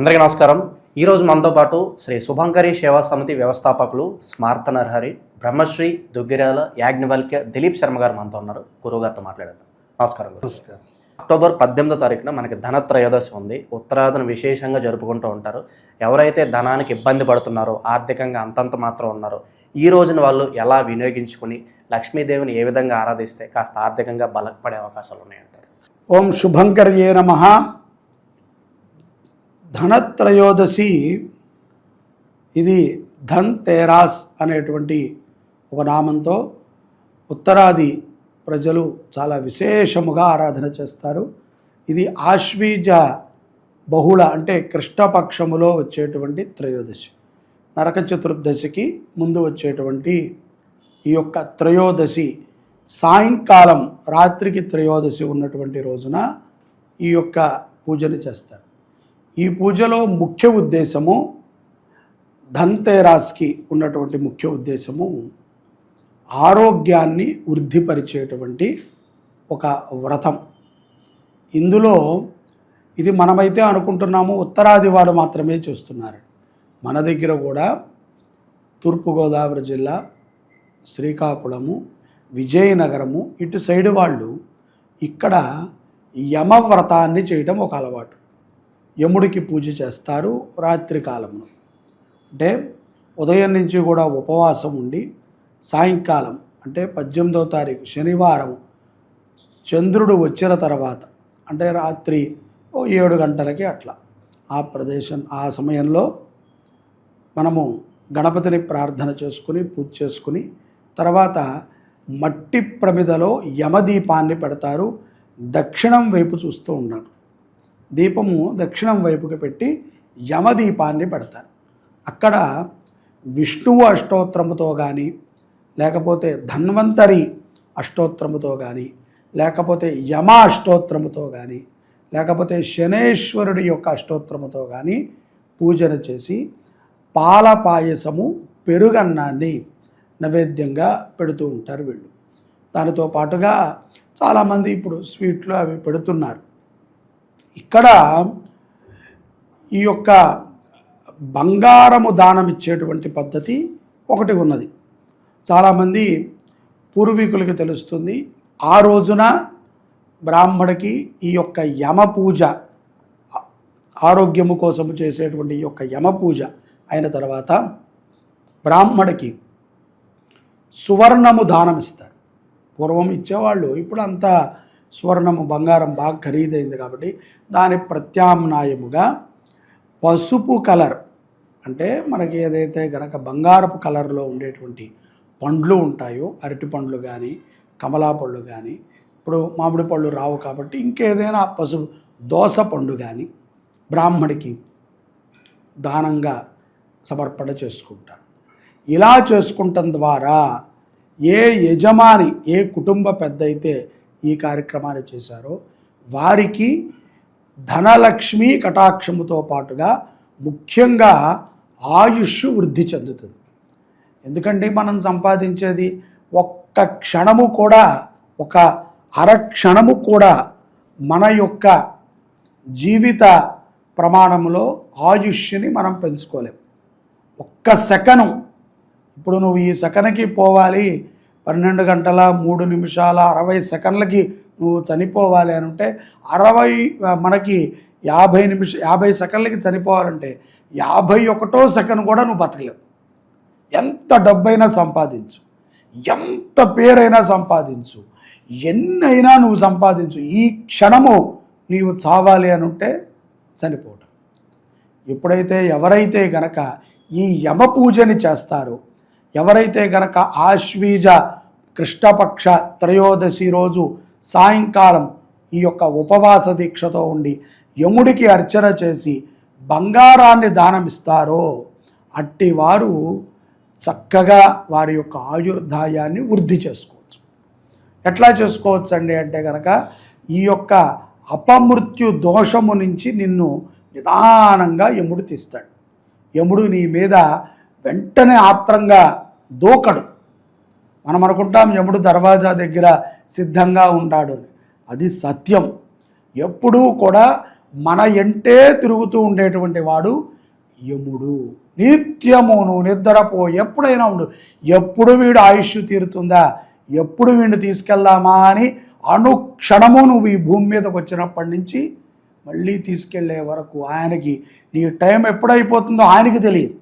అందరికీ నమస్కారం. ఈరోజు మనతో పాటు శ్రీ శుభంకరి సేవా సమితి వ్యవస్థాపకులు స్మార్త నరహరి బ్రహ్మశ్రీ దుగ్గిరాల యాజ్ఞవల్క్య దిలీప్ శర్మ గారు మనతో ఉన్నారు. గురువుగారితో మాట్లాడేద్దాం. నమస్కారం. నమస్కారం. అక్టోబర్ 18వ తారీఖున మనకి ధనత్రయోదశి ఉంది. ఉత్తరాదిని విశేషంగా జరుపుకుంటూ ఉంటారు. ఎవరైతే ధనానికి ఇబ్బంది పడుతున్నారో, ఆర్థికంగా అంతంత మాత్రం ఉన్నారో, ఈ రోజున వాళ్ళు ఎలా వినియోగించుకుని లక్ష్మీదేవిని ఏ విధంగా ఆరాధిస్తే కాస్త ఆర్థికంగా బలపడే అవకాశాలు ఉన్నాయంటారు? ఓం శుభంకర్యే నమః. ధనత్రయోదశి ఇది ధన్ తేరాస్ అనేటువంటి ఒక నామంతో ఉత్తరాది ప్రజలు చాలా విశేషముగా ఆరాధన చేస్తారు. ఇది ఆశ్వీజ బహుళ అంటే కృష్ణపక్షములో వచ్చేటువంటి త్రయోదశి. నరక చతుర్దశికి ముందు వచ్చేటువంటి ఈ యొక్క త్రయోదశి సాయంకాలం రాత్రికి త్రయోదశి ఉన్నటువంటి రోజున ఈ యొక్క పూజను చేస్తారు. ఈ పూజలో ముఖ్య ఉద్దేశము, ధన్తేరాస్కి ఉన్నటువంటి ముఖ్య ఉద్దేశము ఆరోగ్యాన్ని వృద్ధిపరిచేటువంటి ఒక వ్రతం. ఇందులో ఇది మనమైతే అనుకుంటున్నాము ఉత్తరాది వాడు మాత్రమే చూస్తున్నారు. మన దగ్గర కూడా తూర్పుగోదావరి జిల్లా, శ్రీకాకుళము, విజయనగరము ఇటు సైడు వాళ్ళు ఇక్కడ యమవ్రతాన్ని చేయటం ఒక అలవాటు. యముడికి పూజ చేస్తారు రాత్రి కాలంలో. అంటే ఉదయం నుంచి కూడా ఉపవాసం ఉండి సాయంకాలం అంటే 18వ తారీఖు శనివారం చంద్రుడు వచ్చిన తర్వాత అంటే రాత్రి 7 గంటలకి అట్లా ఆ సమయంలో మనము గణపతిని ప్రార్థన చేసుకుని పూజ చేసుకుని తర్వాత మట్టి ప్రమిదలో యమదీపాన్ని పెడతారు. దక్షిణం వైపు చూస్తూ ఉన్నాడు. దీపము దక్షిణం వైపుకి పెట్టి యమదీపాన్ని పెడతారు. అక్కడ విష్ణువు అష్టోత్తరముతో కానీ, లేకపోతే ధన్వంతరి అష్టోత్తరముతో కానీ, లేకపోతే యమ అష్టోత్తరముతో కానీ, లేకపోతే శనేశ్వరుడి యొక్క అష్టోత్తరముతో కానీ పూజన చేసి పాల పాయసము, పెరుగన్నాన్ని నైవేద్యంగా పెడుతూ ఉంటారు వీళ్ళు. దానితో పాటుగా చాలామంది ఇప్పుడు స్వీట్లు అవి పెడుతున్నారు. ఇక్కడ ఈ యొక్క బంగారము దానం ఇచ్చేటువంటి పద్ధతి ఒకటి ఉన్నది. చాలామంది పూర్వీకులకి తెలుస్తుంది. ఆ రోజున బ్రాహ్మడికి ఈ యొక్క యమ పూజ, ఆరోగ్యము కోసము చేసేటువంటి ఈ యొక్క యమ పూజ అయిన తర్వాత బ్రాహ్మడికి సువర్ణము దానం ఇస్తారు. పూర్వం ఇచ్చేవాళ్ళు, ఇప్పుడు అంతా సువర్ణము బంగారం బాగా ఖరీదైంది కాబట్టి దాని ప్రత్యామ్నాయముగా పసుపు కలర్ అంటే మనకి ఏదైతే గనక బంగారపు కలర్లో ఉండేటువంటి పండ్లు ఉంటాయో, అరటి పండ్లు కానీ, కమలా పళ్ళు కానీ, ఇప్పుడు మామిడి పళ్ళు రావు కాబట్టి ఇంకేదైనా పసుపు దోస పండు కానీ బ్రాహ్మడికి దానంగా సమర్పణ చేసుకుంటారు. ఇలా చేసుకుంటం ద్వారా ఏ యజమాని, ఏ కుటుంబ పెద్ద అయితే ఈ కార్యక్రమాన్ని చేశారో వారికి ధనలక్ష్మి కటాక్షముతో పాటుగా ముఖ్యంగా ఆయుష్ వృద్ధి చెందుతుంది. ఎందుకంటే మనం సంపాదించేది ఒక్క క్షణము కూడా, ఒక అరక్షణము కూడా మన యొక్క జీవిత ప్రమాణంలో ఆయుష్ని మనం పెంచుకోలేం. ఒక్క సెకను, ఇప్పుడు నువ్వు ఈ సెకన్కి పోవాలి 12 గంటల 3 నిమిషాల 60 సెకండ్లకి నువ్వు చనిపోవాలి అని ఉంటే మనకి 50 సెకండ్లకి చనిపోవాలంటే 51వ సెకండ్ కూడా నువ్వు బతకలేవు. ఎంత డబ్బైనా సంపాదించు, ఎంత పేరైనా సంపాదించు, ఎన్నైనా నువ్వు సంపాదించు, ఈ క్షణము నీవు చావాలి అని ఉంటే చనిపోవటం. ఎప్పుడైతే ఎవరైతే గనక ఈ యమ పూజని చేస్తారో, ఎవరైతే గనక ఆశ్వీజ కృష్ణపక్ష త్రయోదశి రోజు సాయంకాలం ఈ యొక్క ఉపవాస దీక్షతో ఉండి యముడికి అర్చన చేసి బంగారాన్ని దానమిస్తారో అట్టి వారు చక్కగా వారి యొక్క ఆయుర్దాయాన్ని వృద్ధి చేసుకోవచ్చు. ఎట్లా చేసుకోవచ్చు అండి అంటే కనుక ఈ యొక్క అపమృత్యు దోషము నుంచి నిన్ను నిదానంగా యముడు తీస్తాడు. యముడు నీ మీద వెంటనే ఆత్రంగా దూకడు. మనం అనుకుంటాం యముడు దర్వాజా దగ్గర సిద్ధంగా ఉంటాడు అని. అది సత్యం. ఎప్పుడూ కూడా మన ఎంటే తిరుగుతూ ఉండేటువంటి వాడు యముడు. నిత్యము నువ్వు నిద్రపో, ఎప్పుడైనా ఉండు, ఎప్పుడు వీడు ఆయుష్ తీరుతుందా, ఎప్పుడు వీడిని తీసుకెళ్దామా అని అనుక్షణము నువ్వు ఈ భూమి మీదకి వచ్చినప్పటి నుంచి మళ్ళీ తీసుకెళ్లే వరకు ఆయనకి నీ టైం ఎప్పుడైపోతుందో ఆయనకి తెలియదు,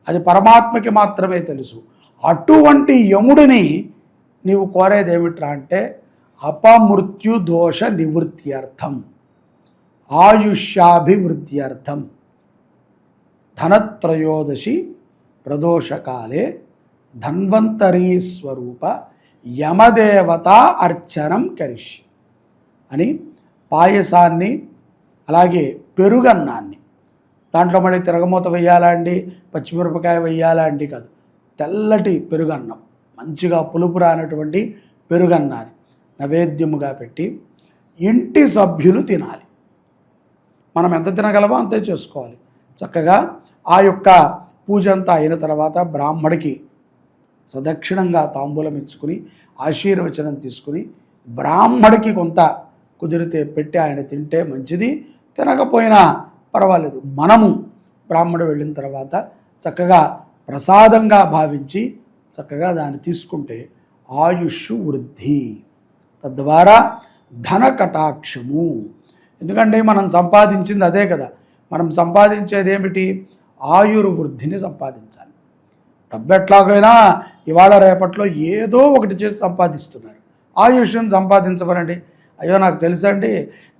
అది పరమాత్మకి మాత్రమే తెలుసు. అటువంటి యముడిని నీవు కోరేది ఏమిట్రా అంటే అపమృత్యు దోష నివృత్త్యర్థం, ఆయుష్యాభివృద్ధ్యర్థం ధనత్రయోదశి ప్రదోషకాలే ధన్వంతరీ స్వరూప యమదేవత అర్చనం కరిష్య అని పాయసాన్ని, అలాగే పెరుగన్నాన్ని, దాంట్లో మళ్ళీ తిరగమూత వెయ్యాలా అండి, పచ్చిమిరపకాయ వెయ్యాలా అండి కాదు, తెల్లటి పెరుగన్నం, మంచిగా పులుపు రానటువంటి పెరుగన్నాన్ని నైవేద్యముగా పెట్టి ఇంటి సభ్యులు తినాలి. మనం ఎంత తినగలమో అంతే చేసుకోవాలి. చక్కగా ఆ యొక్క పూజ అంతా అయిన తర్వాత బ్రాహ్మడికి సదక్షిణంగా తాంబూలం ఇచ్చుకుని ఆశీర్వచనం తీసుకుని బ్రాహ్మడికి కొంత కుదిరితే పెట్టి ఆయన తింటే మంచిది, తినకపోయినా పర్వాలేదు. మనము బ్రాహ్మడు వెళ్ళిన తర్వాత చక్కగా ప్రసాదంగా భావించి చక్కగా దాన్ని తీసుకుంటే ఆయుష్ వృద్ధి, తద్వారా ధన కటాక్షము. ఎందుకంటే మనం సంపాదించింది అదే కదా, మనం సంపాదించేది ఏమిటి, ఆయుర్వృద్ధిని సంపాదించాలి. డబ్బు ఎట్లాగైనా ఇవాళ రేపట్లో ఏదో ఒకటి చేసి సంపాదిస్తున్నారు. ఆయుష్ను సంపాదించమనండి, అయ్యో నాకు తెలుసండి,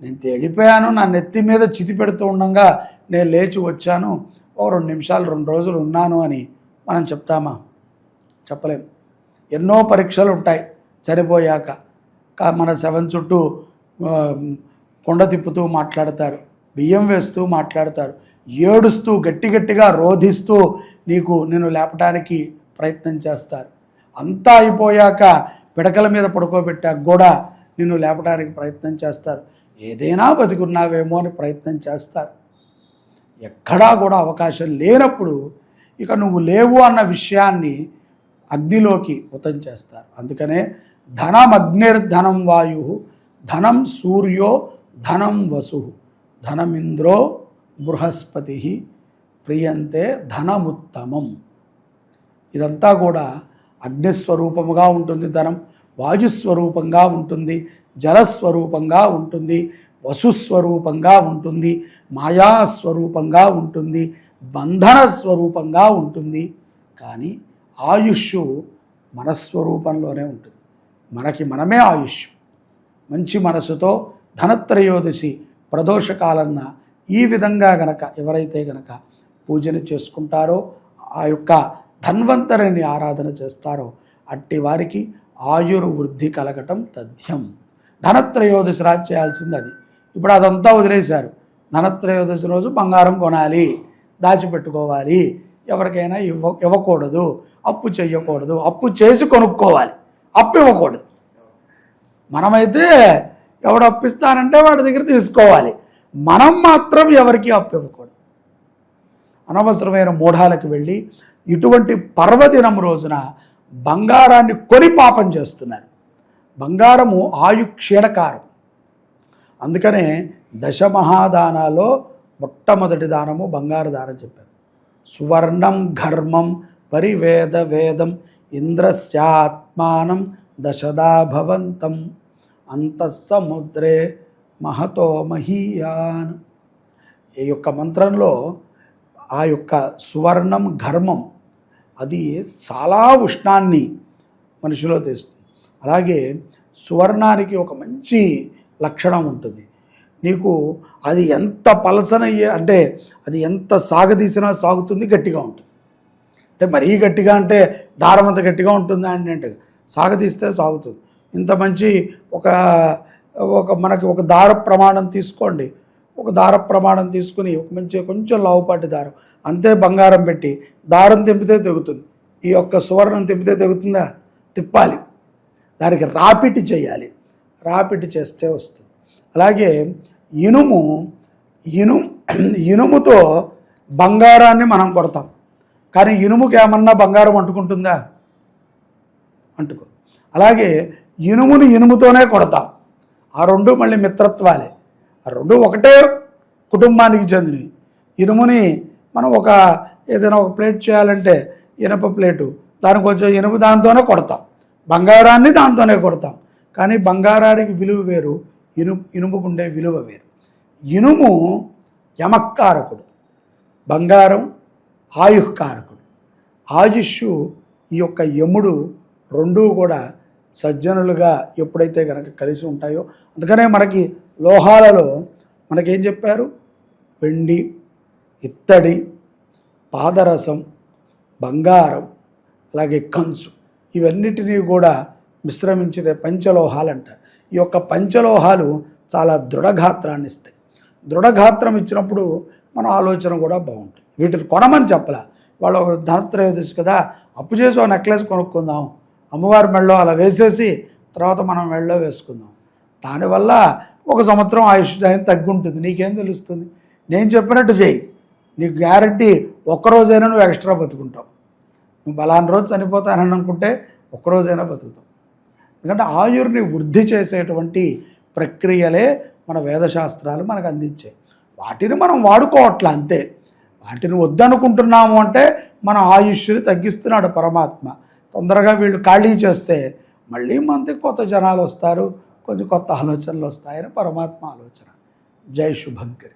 నేను వెళ్ళిపోయాను, నా నెత్తి మీద చితి పెడుతూ ఉండగా నేను లేచి వచ్చాను, ఒక 2 నిమిషాలు 2 రోజులు ఉన్నాను అని మనం చెప్తామా? చెప్పలేం. ఎన్నో పరీక్షలు ఉంటాయి చనిపోయాక, మన శవం చుట్టూ కొండ తిప్పుతూ మాట్లాడతారు, బియ్యం వేస్తూ మాట్లాడతారు, ఏడుస్తూ గట్టిగా రోధిస్తూ నిన్ను లేపడానికి ప్రయత్నం చేస్తారు. అంతా అయిపోయాక పిడకల మీద పడుకోబెట్టాక కూడా నిన్ను లేపడానికి ప్రయత్నం చేస్తారు. ఏదైనా బతికున్నావేమో అని ప్రయత్నం చేస్తారు. ఎక్కడా కూడా అవకాశం లేనప్పుడు ఇక నువ్వు లేవు అన్న విషయాన్ని అగ్నిలోకి ఉతం చేస్తారు. అందుకనే ధనం అగ్నిర్ధనం వాయు, ధనం సూర్యో, ధనం వసు, ధనమింద్రో బృహస్పతి, ప్రియంతే ధనముత్తమం. ఇదంతా కూడా అగ్నిస్వరూపముగా ఉంటుంది ధనం, వాయుస్వరూపంగా ఉంటుంది, జలస్వరూపంగా ఉంటుంది, వసుస్వరూపంగా ఉంటుంది, మాయాస్వరూపంగా ఉంటుంది, బంధన స్వరూపంగా ఉంటుంది. కానీ ఆయుష్ మనస్వరూపంలోనే ఉంటుంది. మనమే ఆయుష్. మంచి మనసుతో ధనత్రయోదశి ప్రదోషకాలన్న ఈ విధంగా గనక ఎవరైతే గనక పూజను చేసుకుంటారో, ఆ యొక్క ధన్వంతరిని ఆరాధన చేస్తారో అట్టి వారికి ఆయుర్వృద్ధి కలగటం తథ్యం. ధనత్రయోదశి రాజు చేయాల్సింది అది. ఇప్పుడు అదంతా వదిలేశారు. ధనత్రయోదశి రోజు బంగారం కొనాలి, దాచిపెట్టుకోవాలి, ఎవరికైనా ఇవ్వకూడదు, అప్పు చేయకూడదు, అప్పు చేసి కొనుక్కోవాలి, అప్పు ఇవ్వకూడదు. మనమైతే ఎవడు అప్పిస్తానంటే వాడి దగ్గర తీసుకోవాలి, మనం మాత్రం ఎవరికి అప్పు ఇవ్వకూడదు. అనవసరమైన మూఢాలకు వెళ్ళి ఇటువంటి పర్వదినం రోజున బంగారాన్ని కొని పాపం చేస్తున్నారు. బంగారము ఆయు క్షీణకారం. అందుకనే దశమహాదానాల్లో మొట్టమొదటి దానము బంగారు దానం చెప్పారు. సువర్ణం ఘర్మం పరివేద వేదం ఇంద్రస్యాత్మానం దశదా భవంతం అంతఃసముద్రే మహతో మహీయాన్. ఈ యొక్క మంత్రంలో ఆ యొక్క సువర్ణం ఘర్మం అది చాలా ఉష్ణాన్ని మనిషిలో తెస్తుంది. అలాగే సువర్ణానికి ఒక మంచి లక్షణం ఉంటుంది. నీకు అది ఎంత పలసనయ్యే అంటే అది ఎంత సాగదీసినా సాగుతుంది, గట్టిగా ఉంటుంది. అంటే మరీ గట్టిగా అంటే దారం అంత గట్టిగా ఉంటుందా అంటే సాగదీస్తే సాగుతుంది. ఇంత మంచి మనకి ఒక దార ప్రమాణం తీసుకోండి, ఒక దార ప్రమాణం తీసుకుని ఒక మంచి కొంచెం లావుపాటి దారం అంతే బంగారం పెట్టి దారం తెంపితే తెగుతుంది. ఈ యొక్క సువర్ణం తెంపితే తెగుతుందా? తిప్పాలి, దానికి రాపిటి చేయాలి, రాపిటి చేస్తే వస్తుంది. అలాగే ఇనుముతో బంగారాన్ని మనం కొడతాం, కానీ ఇనుముకి ఏమన్నా బంగారం అంటుకుంటుందా? అంటుకో. అలాగే ఇనుముని ఇనుముతోనే కొడతాం, ఆ రెండు మళ్ళీ మిత్రత్వాలే. ఆ రెండు ఒకటే కుటుంబానికి చెందినవి. ఇనుముని మనం ఏదైనా ఒక ప్లేట్ చేయాలంటే ఇనప ప్లేటు, దానికి కొంచెం ఇనుము దాంతోనే కొడతాం, బంగారాన్ని దాంతోనే కొడతాం. కానీ బంగారానికి విలువ వేరు, ఇనుముకుండే విలువ వేరు. ఇనుము యమకారకుడు, బంగారం ఆయుఃకారకుడు. ఆయుష్షు ఈ యొక్క యముడు రెండూ కూడా సజ్జనులుగా ఎప్పుడైతే కనుక కలిసి ఉంటాయో, అందుకనే మనకి లోహాలలో మనకేం చెప్పారు? వెండి, ఇత్తడి, పాదరసం, బంగారం, అలాగే కంచు, ఇవన్నిటినీ కూడా మిశ్రమించితే పంచలోహాలు అంటారు. ఈ యొక్క పంచలోహాలు చాలా దృఢగాత్రాన్ని ఇస్తాయి. దృఢగాత్రం ఇచ్చినప్పుడు మన ఆలోచన కూడా బాగుంటుంది. వీటిని కొనమని చెప్పలా. వాళ్ళు ధనత్రయోదశి కదా, అప్పు చేసి ఒక నెక్లెస్ కొనుక్కుందాం, అమ్మవారి మెడలో అలా వేసేసి తర్వాత మనం మెడలో వేసుకుందాం. దానివల్ల 1 సంవత్సరం ఆయుష్ తగ్గి ఉంటుంది. నీకేం తెలుస్తుంది? నేను చెప్పినట్టు చేయి, నీకు గ్యారంటీ ఒక్కరోజైనా నువ్వు ఎక్స్ట్రా బతుకుంటావు. నువ్వు బలాన్ని రోజు చనిపోతానని అనుకుంటే ఒక్కరోజైనా బతుకుతావు. ఎందుకంటే ఆయుర్ని వృద్ధి చేసేటువంటి ప్రక్రియలే మన వేదశాస్త్రాలు మనకు అందించాయి. వాటిని మనం వాడుకోవట్లా అంతే. వాటిని వద్దనుకుంటున్నాము అంటే మన ఆయుష్ని తగ్గిస్తున్నాడు పరమాత్మ. తొందరగా వీళ్ళు ఖాళీ చేస్తే మళ్ళీ మనకి కొత్త జనాలు వస్తారు, కొంచెం కొత్త ఆలోచనలు వస్తాయని పరమాత్మ ఆలోచన. జై శుభంకరి.